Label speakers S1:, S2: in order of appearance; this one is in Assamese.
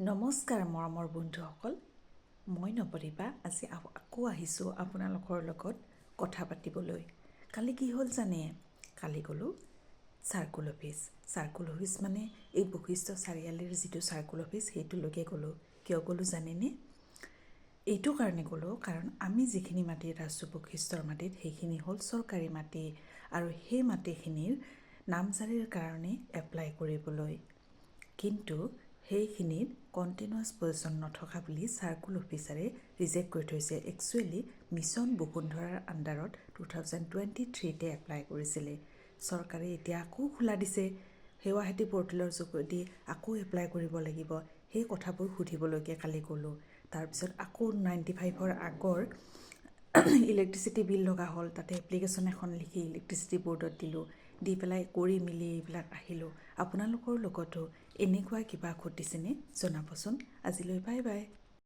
S1: নমস্কাৰ মৰমৰ বন্ধুসকল, মই নৱদীপা আজি আকৌ আহিছোঁ আপোনালোকৰ লগত কথা পাতিবলৈ। কালি কি হ'ল জানে? কালি গ'লোঁ চাৰ্কুল অফিচ। চাৰ্কুল অফিচ মানে এই বশিষ্ঠ চাৰিআলিৰ যিটো চাৰ্কুল অফিচ সেইটোলৈকে গ'লোঁ। কিয় গ'লোঁ জানেনে? এইটো কাৰণে গ'লোঁ কাৰণ আমি যিখিনি মাটিত আছোঁ বশিষ্ঠৰ মাটিত সেইখিনি হ'ল চৰকাৰী মাটি আৰু সেই মাটিখিনিৰ নামজাৰিৰ কাৰণে এপ্লাই কৰিবলৈ। কিন্তু সেইখিনিত কণ্টিনিউৱাছ পজিশ্যন নথকা বুলি চাৰ্কুল অফিচাৰে ৰিজেক্ট কৰি থৈছে। একচুৱেলি মিছন বসুন্ধৰাৰ আণ্ডাৰত 2023তে এপ্লাই কৰিছিলে। চৰকাৰে এতিয়া আকৌ খোলা দিছে, সেৱাসেতী পৰ্টেলৰ যোগেদি আকৌ এপ্লাই কৰিব লাগিব। সেই কথাবোৰ সুধিবলৈকে কালি গ'লোঁ। তাৰপিছত আকৌ 95ৰ আগৰ ইলেক্ট্ৰিচিটি বিল লগা হ'ল, তাতে এপ্লিকেশ্যন এখন লিখি ইলেক্ট্ৰিচিটি বৰ্ডত দিলোঁ। দি পেলাই কৰি মেলি এইবিলাক আহিলোঁ। আপোনালোকৰ লগতো এনেকুৱা কিবা ঘটিছেনে জনাবচোন। আজিলৈ বাই বাই।